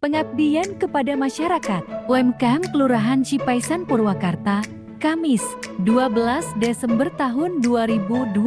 Pengabdian kepada masyarakat. UMKM Kelurahan Cipaisan Purwakarta, Kamis, 12 Desember tahun 2024.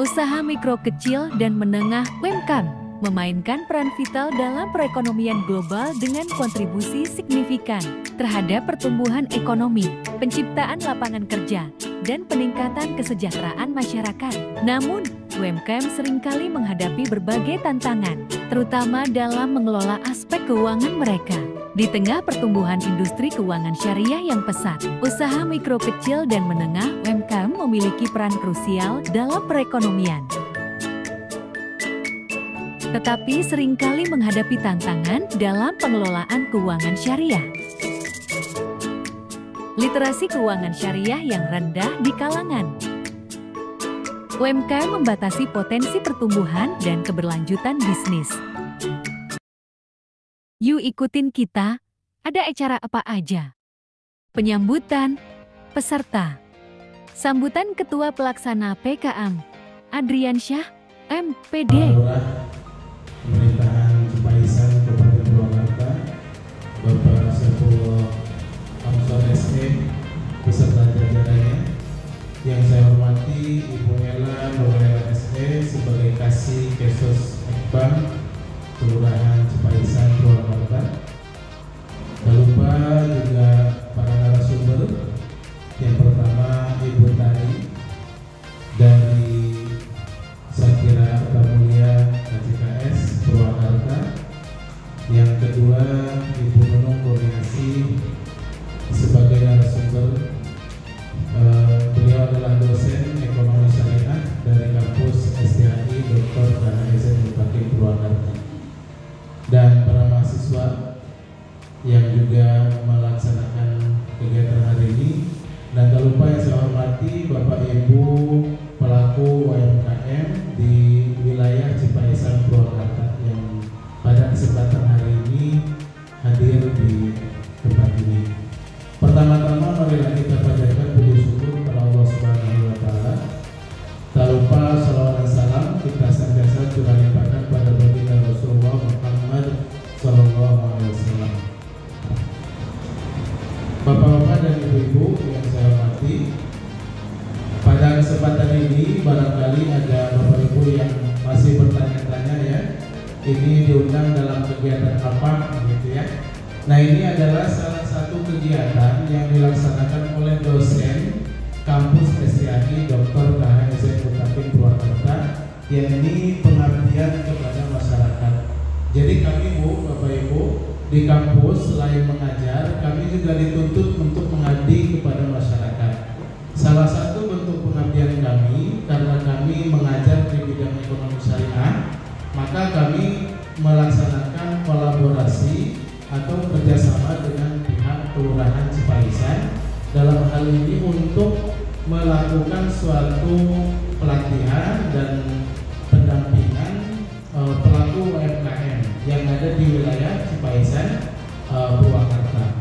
Usaha mikro kecil dan menengah UMKM memainkan peran vital dalam perekonomian global dengan kontribusi signifikan terhadap pertumbuhan ekonomi, penciptaan lapangan kerja, dan peningkatan kesejahteraan masyarakat. Namun, UMKM seringkali menghadapi berbagai tantangan, terutama dalam mengelola aspek keuangan mereka. Di tengah pertumbuhan industri keuangan syariah yang pesat, usaha mikro kecil dan menengah UMKM memiliki peran krusial dalam perekonomian. Tetapi seringkali menghadapi tantangan dalam pengelolaan keuangan syariah. Literasi keuangan syariah yang rendah di kalangan. UMKM membatasi potensi pertumbuhan dan keberlanjutan bisnis. Yuk ikutin kita, ada acara apa aja? Penyambutan, peserta. Sambutan Ketua Pelaksana PKM, Adrian Syah, MPD. Pemerintahan Cipaisan Kabupaten Purwakarta, Bapak Saifullah Amsar SE, beserta jajarannya. Yang saya hormati Ibu Ella Nurlela SE sebagai Kasih Kesos Ekbang Kelurahan Cipaisan Purwakarta. Tak lupa juga para narasumber. Yang pertama Ibu Tari dari Sakira Mulia KCKS Purwakarta. Yang kedua Ibu Nunung Koordinasi sebagai narasumber. Beliau adalah dosen ekonomi syariah dari kampus STHI Dr. KHS Bupati Purwakarta. Dan para mahasiswa yang juga melaksanakan kegiatan hari ini. Dan tak lupa yang saya hormati Bapak Ibu pelaku UMKM di wilayah Cipaisan Purwakarta yang pada kesempatan hari ini hadir di tempat ini. Pertama-tama marilah kita panjatkan puji syukur kepada Allah Subhanahu wa taala. Tak lupa salawat dan salam kita senantiasa curahkan pada baginda Rasulullah Muhammad sallallahu alaihi wasallam. Bapak-bapak dan ibu-ibu yang saya hormati, pada kesempatan ini barangkali ada Bapak Ibu yang masih bertanya-tanya ya, ini diundang dalam kegiatan apa gitu ya. Nah, ini adalah salah satu kegiatan yang dilaksanakan oleh dosen kampus STHI Dr. KHS Bupati Purwakarta, yakni pengabdian kepada masyarakat. Jadi kami Bapak Ibu di kampus selain mengajar, kami juga dituntut untuk mengabdi kepada masyarakat. Salah satu bentuk pengabdian kami, karena kami mengajar di bidang ekonomi syariah, maka kami melaksanakan kolaborasi atau kerjasama dengan pihak Kelurahan Cipaisan dalam hal ini untuk melakukan suatu pelatihan dan pendampingan pelaku UMKM yang ada di wilayah Cipaisan Purwakarta.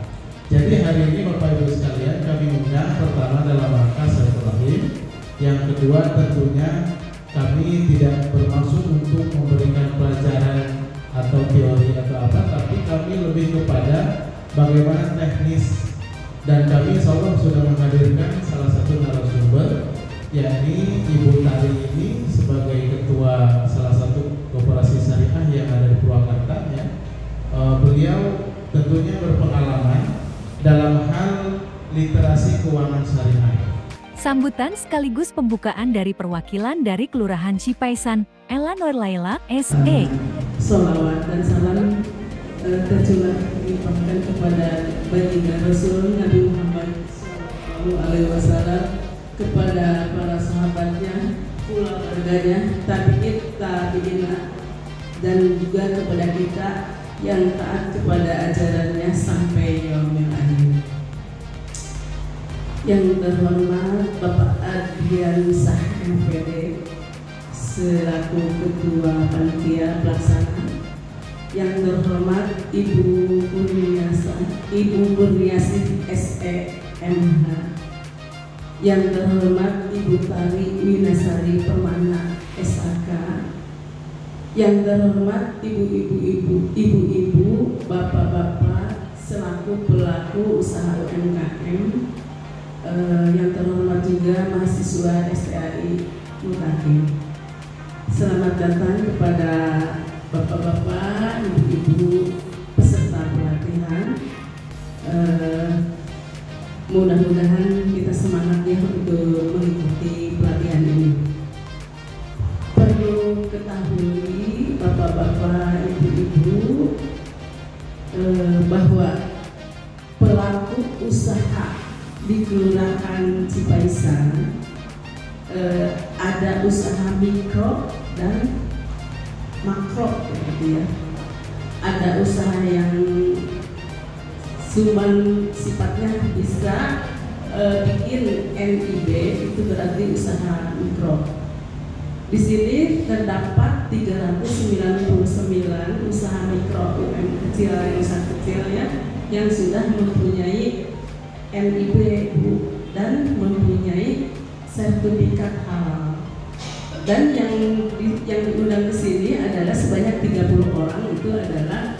Jadi hari ini Bapak Ibu sekalian kami undang pertama dalam rangka silaturahim, yang kedua tentunya kami tidak bermaksud untuk memberikan pelajaran atau teori atau apa, tapi kami lebih kepada bagaimana teknis. Dan kami insya Allah sudah menghadirkan salah satu narasumber, yakni Ibu Tari ini sebagai ketua salah satu koperasi syariah yang ada di Purwakarta ya. Beliau tentunya berpengalaman dalam hal literasi keuangan syariah. Sambutan sekaligus pembukaan dari perwakilan dari Kelurahan Cipaisan, Ella Nurlela SE. Sholawat dan salam tercurah dilimpahkan kepada baginda Rasul Nabi Muhammad SAW, kepada para sahabatnya, keluarganya, tabi'in, dan juga kepada kita yang taat kepada ajarannya sampai yaumil akhir. Yang terhormat Bapak Adrian Syah MPD selaku Ketua Panitia Pelaksana, yang terhormat Ibu Kurniasi SEMH, yang terhormat Ibu Tari Winasari Permana SAK, yang terhormat ibu-ibu UMKM, yang terhormat juga mahasiswa STAI Mutakin. Selamat datang kepada bapak-bapak, ibu-ibu peserta pelatihan. Mudah-mudahan kita semangat ya untuk mengikuti pelatihan ini. Perlu ketahui bapak-bapak, ibu-ibu, bahwa pelaku usaha di Kelurahan Cipaisan ada usaha mikro dan makro, gitu ya. Ada usaha yang cuman sifatnya bisa bikin NIB, itu berarti usaha mikro. Di sini terdapat 399 usaha mikro UMKM kecil, yang usaha kecil ya, yang sudah mempunyai NIB dan mempunyai sertifikat halal. Dan yang diundang ke sini adalah sebanyak 30 orang, itu adalah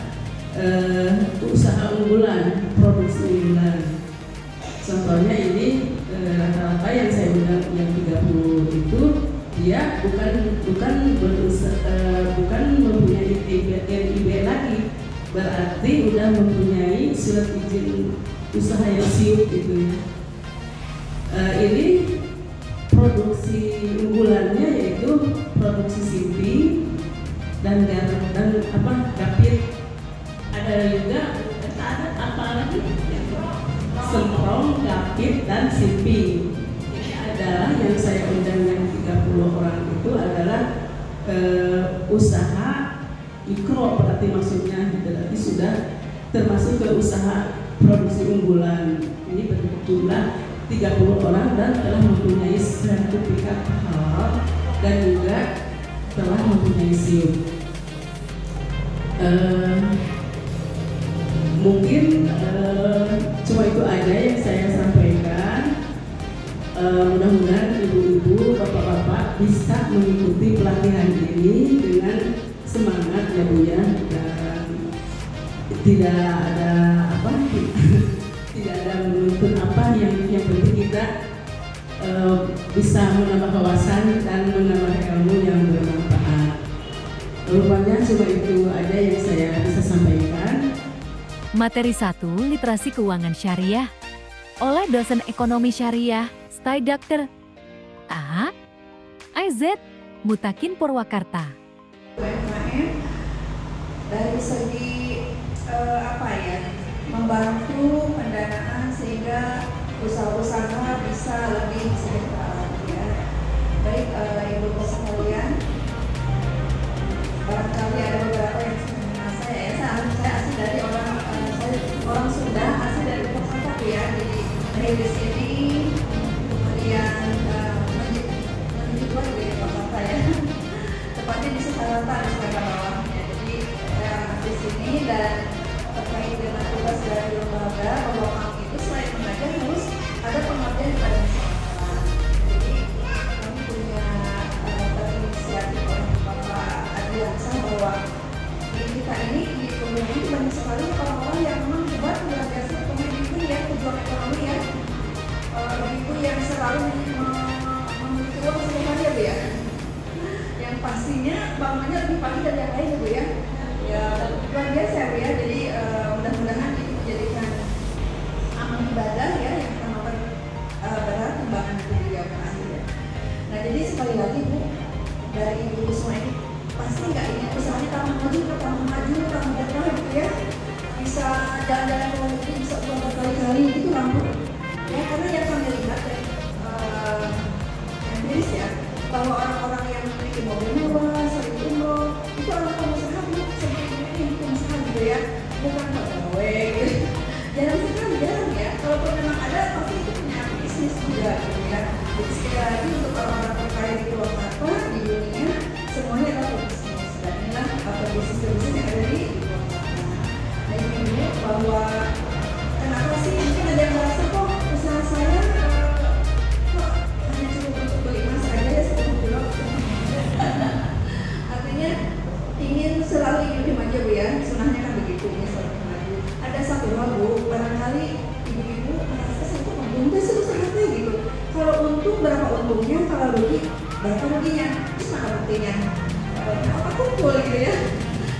usaha unggulan, produksi unggulan. Contohnya ini rata-rata yang saya undang yang 30 itu dia bukan mempunyai NIB lagi, berarti udah mempunyai surat izin usaha yang siup gitu ya. Ini produksi unggulannya yaitu produksi simping dan gapit. Ada juga apa lagi? Semprong, gapit dan simping. Ini adalah yang saya undang yang 30 orang itu adalah usaha mikro, berarti maksudnya berarti sudah termasuk ke usaha produksi unggulan. Ini berjumlah 30 orang dan telah mempunyai sertifikat halal dan juga telah mempunyai SIUP. Mungkin cuma itu aja yang saya sampaikan. Mudah-mudahan ibu-ibu, bapak-bapak bisa mengikuti pelatihan ini dengan semangat ya Bu ya, dan tidak ada tidak ada menuntut yang penting kita bisa menambah wawasan dan menambah ilmu yang bermanfaat. Rupanya cuma itu aja yang saya bisa sampaikan. Materi 1, Literasi Keuangan Syariah oleh dosen ekonomi syariah STAI Dr. AZ Mutakin Purwakarta. UMKM dari segi membantu pendanaan sehingga usaha-usaha bisa lebih sejahtera ya. Baik ibu sekalian, barangkali ada beberapa yang mengenal saya. Saya asli dari orang Sunda, asli dari Purwakarta ya. Jadi di sini kemudian menuju di Purwakarta ya. Tepatnya di Sukarata di sebelah bawah. Jadi di sini dan terkait dengan tugas dari lembaga bahwa kami itu selain mengajar harus ada pengabdian kepada masyarakat. Jadi kami punya inisiatif oleh Bapak Adriansa bahwa di kita ini di Kelurahan itu banyak sekali orang-orang yang memang hebat luar biasa, pemimpin ya, pejuang ekonomi ya, ibu yang selalu memiliki uang sehari-hari Bu ya, yang pastinya bangunnya lebih pagi dari yang lain Bu ya. Ya luar biasa Bu ya. Jadi mudah-mudahan ini menjadikan amal ibadah ya yang kita mau berharap kembangan itu dijawabkan akhir ya. Nah jadi sekali lagi Bu, dari ibu semua ini pasti nggak ingin usahanya tambah maju gitu ya, bisa jalan-jalan ke luar negeri, bisa pulang berkali-kali gitu kan Bu ya. Karena yang kami lihat dari empiris ya, bahwa orang-orang yang memiliki mobil mewah, sering umroh, itu orang pengusaha Bu, seperti ini pengusaha gitu ya, bukan pegawai gitu. Jarang ya, kalaupun memang ada pasti itu punya bisnis juga gitu ya. Jadi sekali lagi untuk orang-orang terkaya di Purwakarta, di dunia, semuanya adalah bisnis. Dan inilah bisnis yang ada di Purwakarta. Nah ini dulu bahwa kenapa sih mungkin ada yang merasa kok usaha saya kok hanya cukup untuk beli emas aja ya, artinya ingin selalu ingin lebih maju Bu ya, sunahnya kan begitu, ingin selalu maju. Ada satu hal Bu, barangkali ibu-ibu kalau rugi, berapa ruginya? Terus mana buktinya? Apa kumpul gitu ya?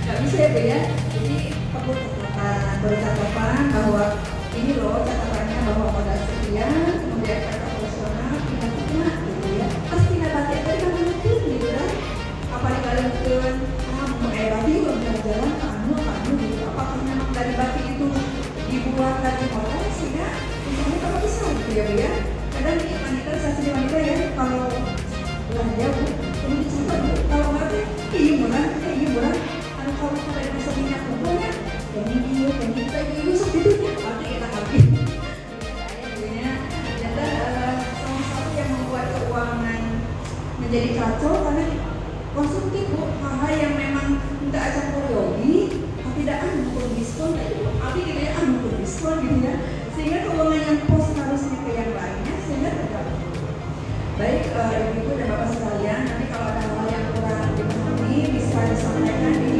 Nggak bisa ya Bu ya. Jadi perlu catatan bahwa ini loh catatannya bahwa modal sekian, kemudian kata operasional pindah pindah gitu ya. Pas pindah batik tadi kan mungkin gitu kan. Apa dibalikin? Mau tadi belum jalan kanu gitu. Apakah memang dari batik itu dibuat dari modal sehingga misalnya kalau bisa gitu ya Bu ya. Kadang nih wanita, saksi wanita ya kalau belanja Bu, perlu dicatat Bu. Kalau batik iya murah. Kalau ada masa minyak kumpulnya, dan ini kita seperti itu ya, berarti kita habis. Ternyata salah satu yang membuat keuangan menjadi kacau karena konsumtif Bu, hal-hal yang memang tidak campur yogi, tidak mengukur diskon, tapi gitu ya mengukur diskon gitu ya, sehingga keuangan yang pos harusnya ke yang lainnya sehingga tergabung. Baik ibu-ibu dan bapak sekalian, nanti kalau ada hal yang kurang dipahami bisa disampaikan di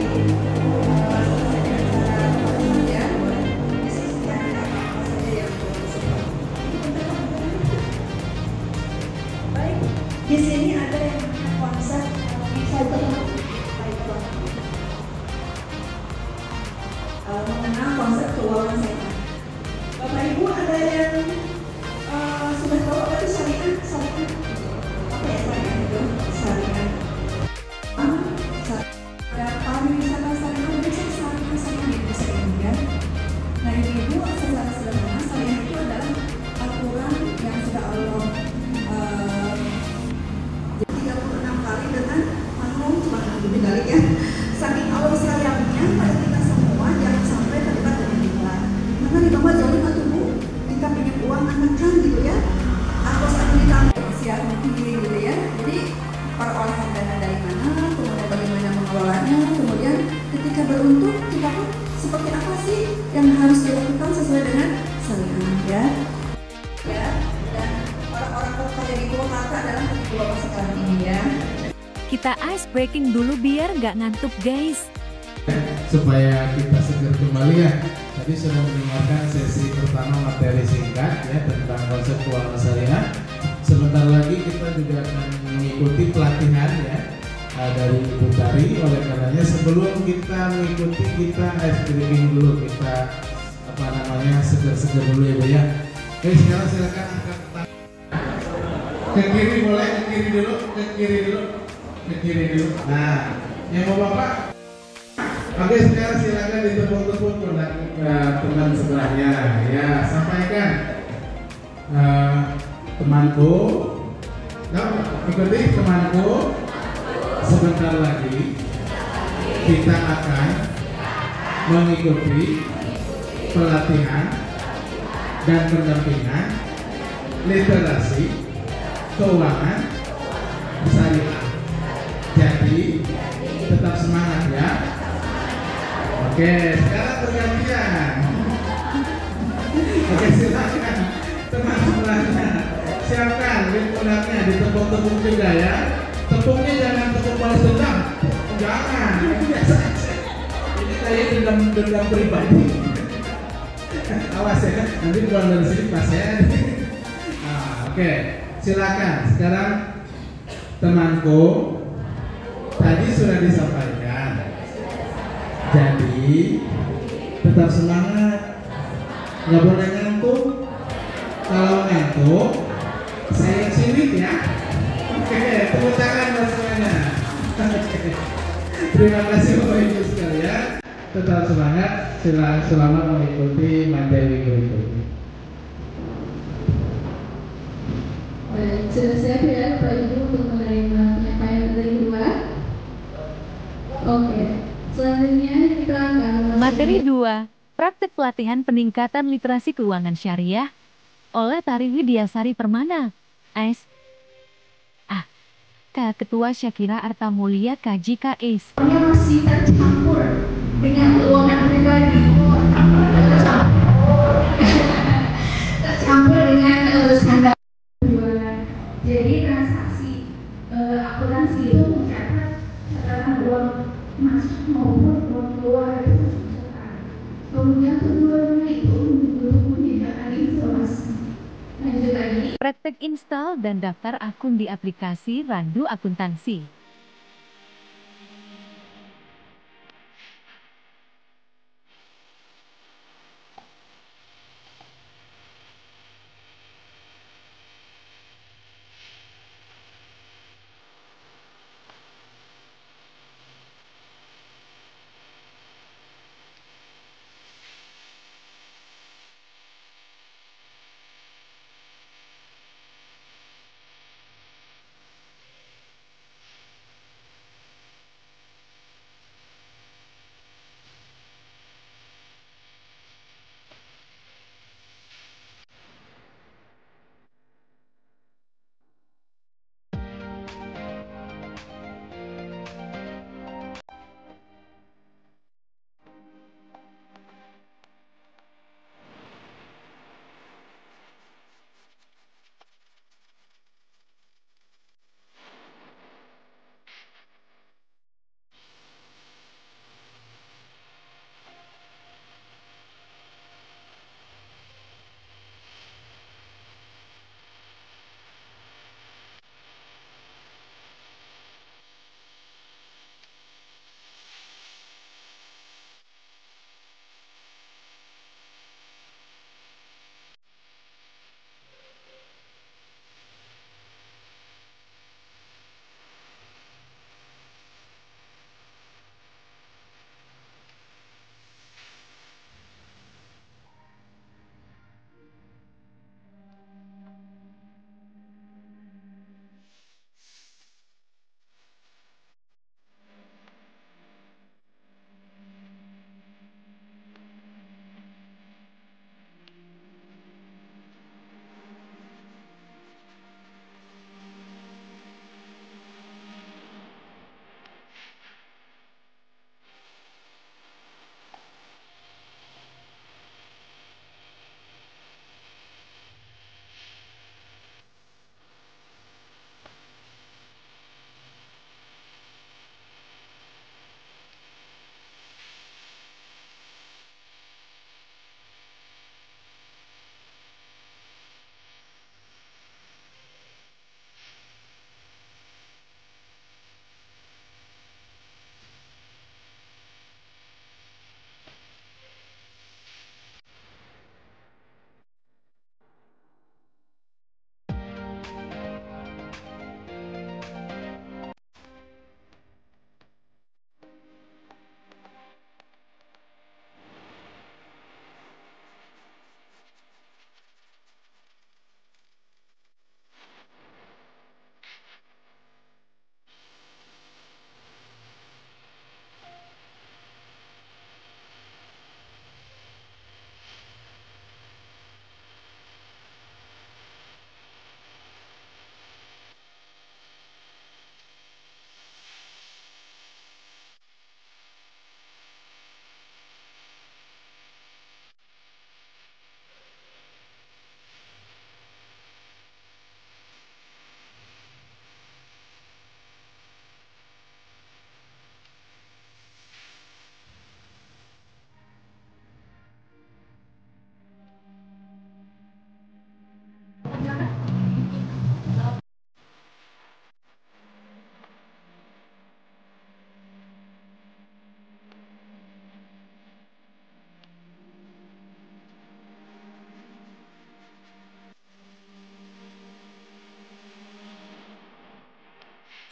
di sini ada yang konsep mengenal konsep keuangan sehat. Bapak Ibu ada yang sudah tahu apa itu syariah? Apa ya syariah itu? Syariah. Pariwisata syariah itu syariah di Indonesia ini ya. Nah Ibu secara sederhana syariah itu adalah aturan yang sudah Allah 36 kali dengan cuma 6 kali ya. Saking Allah sayangnya pada kita semua jangan sampai terlibat dengan riba. Karena riba mah jauh atau Bu, kita pinjam uang anak-anak gitu ya. Atau satu ditambah siap tinggi gitu ya. Jadi perolehan dana dari mana, kemudian bagaimana mengelolanya, kemudian ketika beruntung kita pun seperti apa sih yang harus dilakukan sesuai dengan syariah ya. Ya, dan orang-orang berkaya di Purwakarta adalah kedua sekarang ini ya. Kita ice breaking dulu biar nggak ngantuk guys. Supaya kita segar kembali ya. Tadi sudah mendengarkan sesi pertama materi singkat ya tentang konsep keuangan syariah. Sebentar lagi kita juga akan mengikuti pelatihan ya dari Ibu Tari. Oleh karenanya sebelum kita mengikuti kita ice breaking dulu, kita segar-segar dulu ya Bu ya. Oke, sekarang silakan angkat tangan. Ke kiri boleh, ke kiri dulu. Nah, yang mau Bapak. Oke, sekarang silakan ditepuk-tepuk teman sebelahnya. Ya, sampaikan. Temanku, ikuti temanku. Sebentar lagi kita akan mengikuti pelatihan dan pendampingan literasi keuangan syariah. Jadi tetap semangat ya. Oke, sekarang bergantian. Oke, silakan teman sebelahnya. Siapkan lingkungannya, ditepuk-tepuk juga ya. Tepuknya jangan tepuk balas dendam. Jangan, itu biasa aja. Ini kayak dendam pribadi. Awas ya, nanti keluar dari sini pas ya. Oke, silakan. Sekarang temanku tadi sudah disampaikan. Jadi tetap semangat, nggak boleh ngantuk. Kalau ngantuk, saya silit ya. Oke, tepuk tangan buat semuanya. Terima kasih Bapak Ibu sekalian. Tetap semangat, selamat mengikuti materi berikut. Baik, sudah siap ya Bapak Ibu untuk menerima penyampaian materi kedua? Oke, selanjutnya kita akan Materi 2, Praktek Pelatihan Peningkatan Literasi Keuangan Syariah oleh Tari Widiasari Permana, AS. Ketua Syakira Arta Mulia KJ KIS. masih tercampur dengan keuangan pribadi, tercampur dengan skandal penjualan. Jadi transaksi akuntansi itu mencatat catatan uang masuk maupun uang keluar itu tercatat. Kemudian keduanya itu menyediakan informasi. Lanjut lagi. Praktek install dan daftar akun di aplikasi Randu Akuntansi.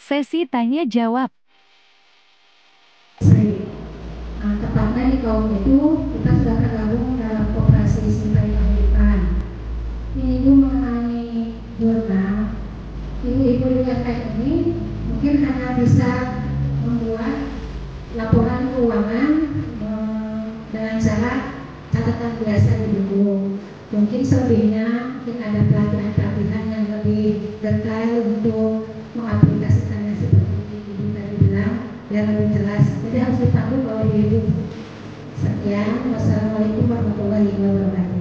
Sesi tanya jawab. Tepatnya di kaum itu kita sudah tergabung dalam koperasi simpan penghidupan. Ini ibu mengenai jurnal. Ibu-ibu di WFH ini mungkin hanya bisa membuat laporan keuangan dengan cara catatan biasa di buku. Mungkin selebihnya mungkin ada pelatihan-pelatihan yang lebih detail untuk mengaplikasikannya seperti ibu tadi bilang biar lebih jelas. Jadi harus dipandu oleh ibu. Sekian, wassalamualaikum warahmatullahi wabarakatuh.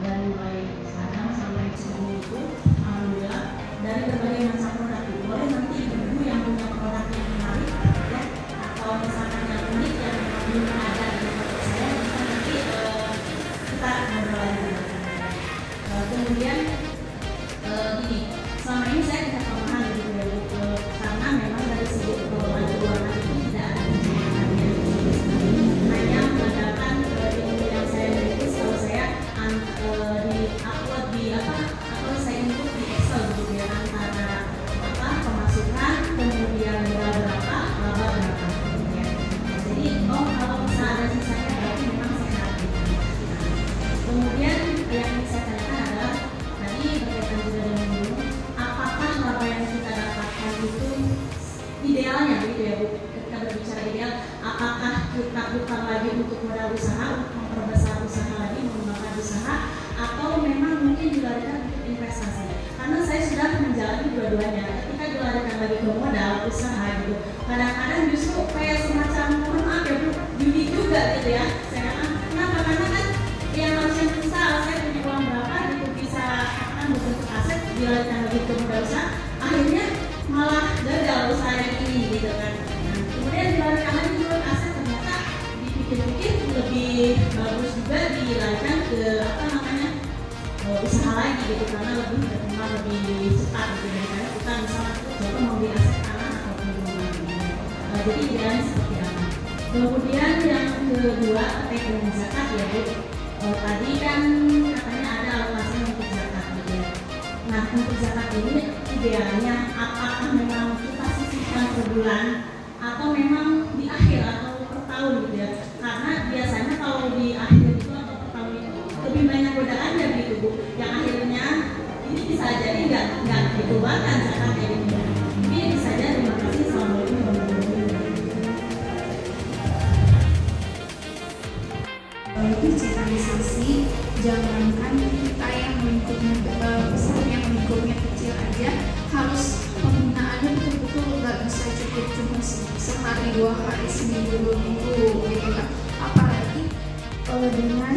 Dari mulai sekarang sampai sebelum itu, alhamdulillah dari berbagai macam produk itu, boleh nanti ibu yang punya produk yang menarik, ya, atau misalkan yang unik yang belum ada di tempat saya, bisa nanti kita ngobrol lagi. untuk modal usaha, untuk memperbesar usaha lagi, mengembangkan usaha, atau memang mungkin dilarikan untuk investasi. Karena saya sudah menjalani dua-duanya. Ketika dilarikan lagi ke modal usaha gitu, kadang-kadang justru kayak semacam mohon maaf ya Bu, judi juga gitu ya. Saya kenapa? Karena kan yang harusnya besar, saya punya uang berapa gitu bisa akan berbentuk aset, dilarikan lagi ke modal usaha, akhirnya malah gagal usaha yang ini gitu kan. Nah, kemudian dilarikan lagi ke aset, ternyata dipikir-pikir lebih bagus juga dilarikan ke usaha lagi gitu, karena lebih berkembang lebih cepat gitu daripada kita misalnya coba membeli aset tanah ataupun rumah gitu. Jadi idealnya seperti apa. Kemudian yang kedua terkait dengan zakat ya Bu. Tadi kan katanya ada alokasi untuk zakat gitu ya. Nah untuk zakat ini idealnya apakah memang kita sisihkan per bulan atau memang di akhir atau per tahun gitu ya. Karena biasanya kalau di akhir itu atau per tahun itu lebih banyak godaannya gitu Bu, yang akhirnya ini bisa jadi nggak dikeluarkan zakatnya gitu. Ini bisa jadi. Terima kasih. Assalamualaikum warahmatullahi wabarakatuh. Digitalisasi, jangankan kita yang lingkupnya besar, yang lingkupnya kecil aja harus penggunaannya betul-betul nggak bisa cukup cuma sehari, 2 hari, seminggu, 2 minggu gitu kan. Apalagi dengan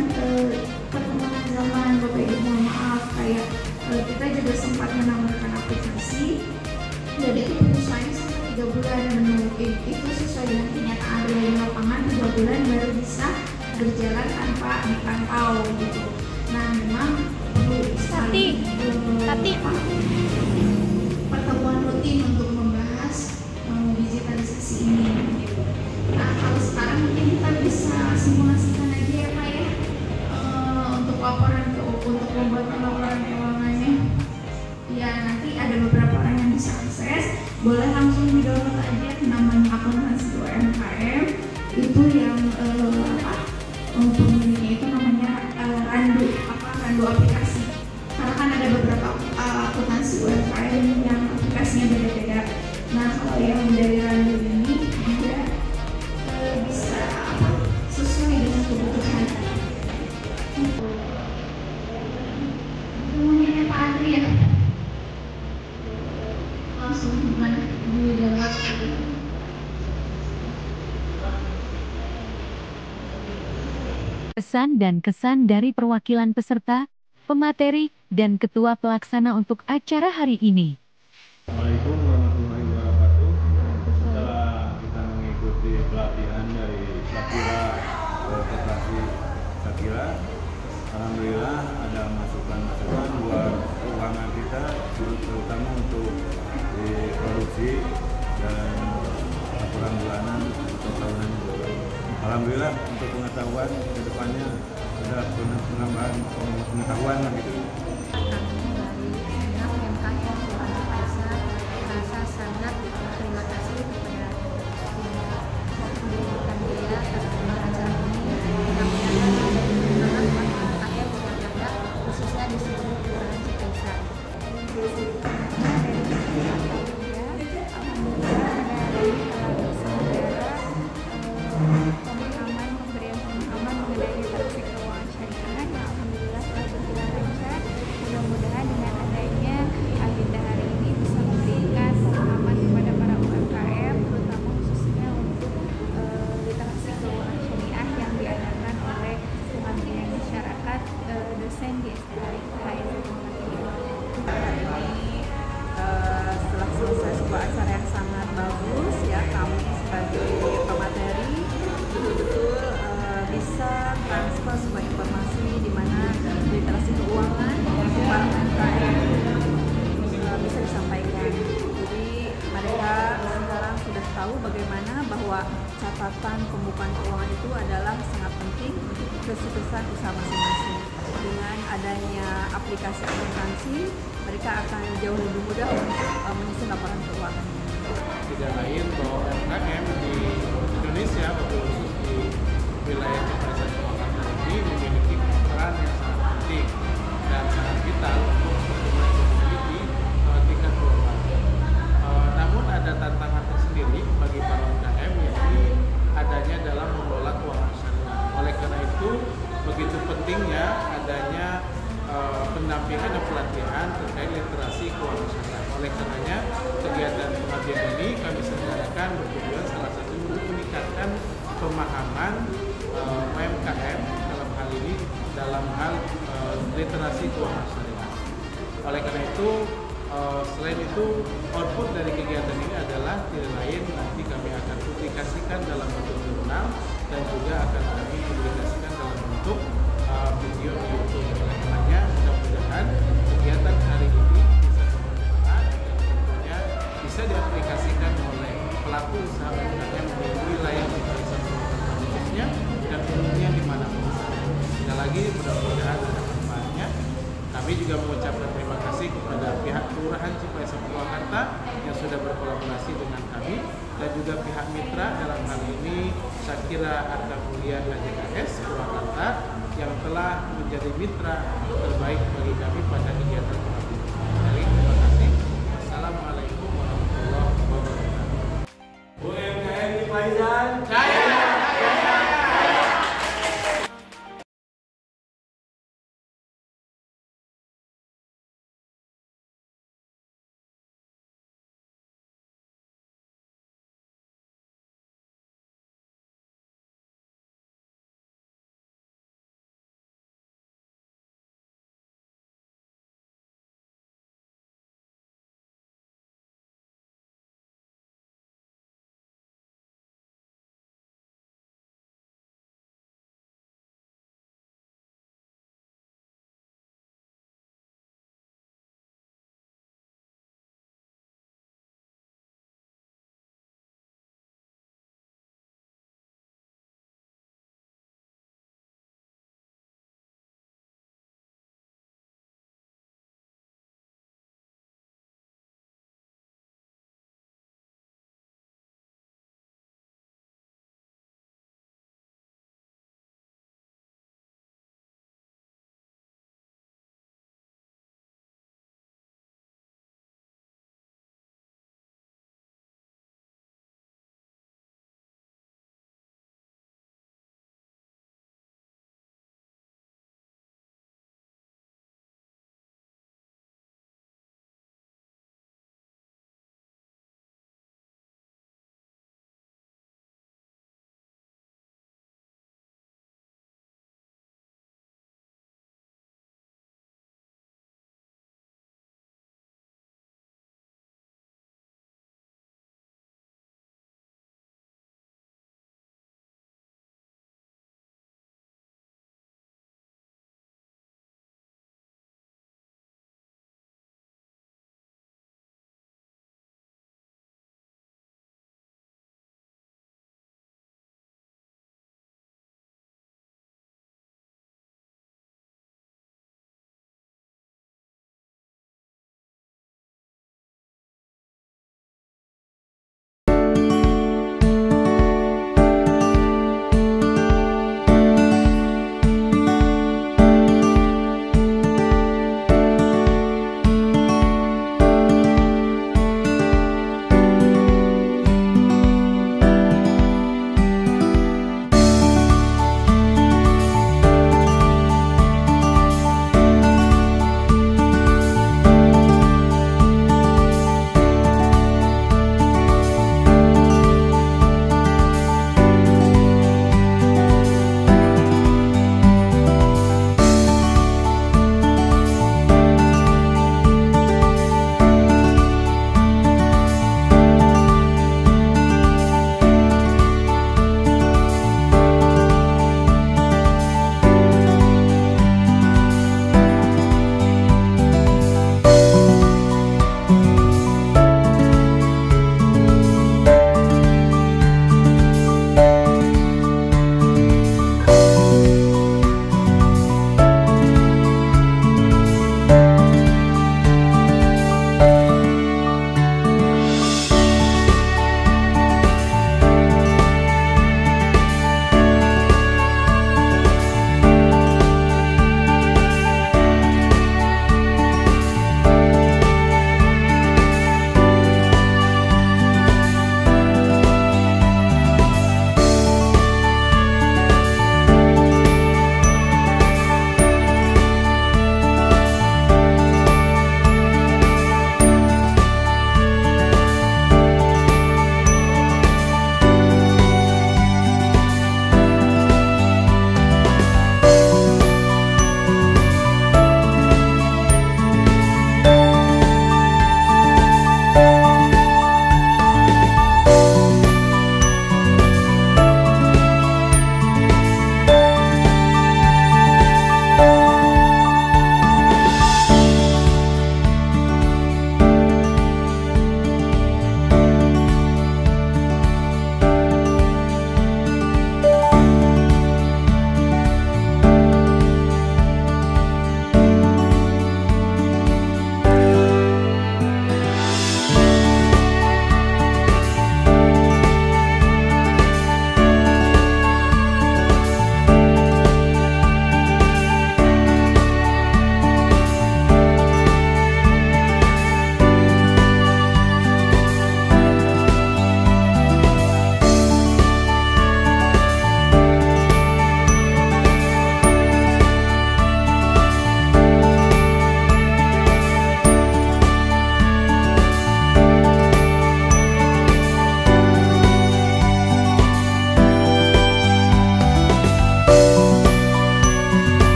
perkembangan zaman, Bapak Ibu mohon maaf, kayak kita juga sempat menawarkan aplikasi dan itu penyesuaiannya sampai 3 bulan menurut itu sesuai dengan kenyataan di lapangan 3 bulan baru bisa berjalan tanpa dipantau gitu. Nah memang perlu pertemuan rutin untuk membahas digitalisasi ini gitu. Nah kalau sekarang mungkin kita bisa simulasikan aja ya Pak ya, untuk untuk membuat laporan keuangannya. Ya nanti ada beberapa orang yang bisa akses, boleh langsung di download aja namanya akuntansi UMKM itu yang pemiliknya itu namanya Randu aplikasi. Karena kan ada beberapa akuntansi UMKM yang aplikasinya beda-beda. Nah kalau yang dari Randu ini juga bisa sesuai dengan kebutuhan. Semuanya Pak Andri ya. Langsung di dalam. Pesan dan kesan dari perwakilan peserta, pemateri, dan ketua pelaksana untuk acara hari ini. Assalamualaikum warahmatullahi wabarakatuh. Setelah kita mengikuti pelatihan dari Sakira Koperasi Sakira, alhamdulillah ada masukan-masukan buat keuangan kita, terutama untuk produksi dan laporan bulanan atau tahunan. Alhamdulillah untuk pengetahuan ke depannya ada penambahan pengetahuan gitu. Rasa sangat terima kasih kepada pendidikan dia atas acara ini. Mudah-mudahan UMKM yang ada khususnya di seluruh kelurahan Cipaysan. Pemberian pemahaman mengenai literasi keuangan syariah yang alhamdulillah telah berjalan lancar. Mudah-mudahan dengan adanya agenda hari ini bisa memberikan pemahaman kepada para UMKM, terutama khususnya untuk literasi keuangan syariah yang diadakan oleh Kementerian Masyarakat dosen di STHIS. Hari ini setelah selesai sebuah acara yang sangat bagus ya, kami sebagai pemateri betul-betul bisa transfer sebuah informasi di mana literasi keuangan para UMKM bisa disampaikan. Jadi mereka sekarang sudah tahu bagaimana bahwa catatan pembukaan keuangan itu adalah sangat penting untuk kesuksesan usaha masing-masing. Dengan adanya aplikasi akuntansi, mereka akan jauh lebih mudah untuk menyusun laporan keuangan. Tidak lain bahwa UMKM di Indonesia, khusus di wilayah Cipaysan Purwakarta ini memiliki peran yang sangat penting dan sangat vital untuk pertumbuhan ekonomi di tingkat global. Namun ada tantangan tersendiri bagi para UMKM, yaitu adanya dalam mengelola keuangan syariah. dalam hal literasi keuangan syariah. Oleh karena itu, selain itu output dari kegiatan ini adalah tidak lain nanti kami akan publikasikan dalam bentuk jurnal dan juga akan kami publikasikan dalam bentuk video di YouTube. Oleh karenanya mudah-mudahan kegiatan hari ini bisa bermanfaat dan tentunya bisa diaplikasikan oleh pelaku usaha UMKM di wilayah Cipaysan Purwakarta khususnya dan umumnya dimanapun. Sekali lagi mudah-mudahan ada manfaatnya. Kami juga mengucapkan terima kasih kepada pihak Kelurahan Cipaysan Purwakarta yang sudah berkolaborasi dengan kami dan juga pihak mitra dalam hal ini Syakira Arka Mulia HJKS Purwakarta yang telah menjadi mitra terbaik bagi kami pada kegiatan kami. Jadi terima kasih. Wassalamualaikum warahmatullahi wabarakatuh. UMKM Cipaysan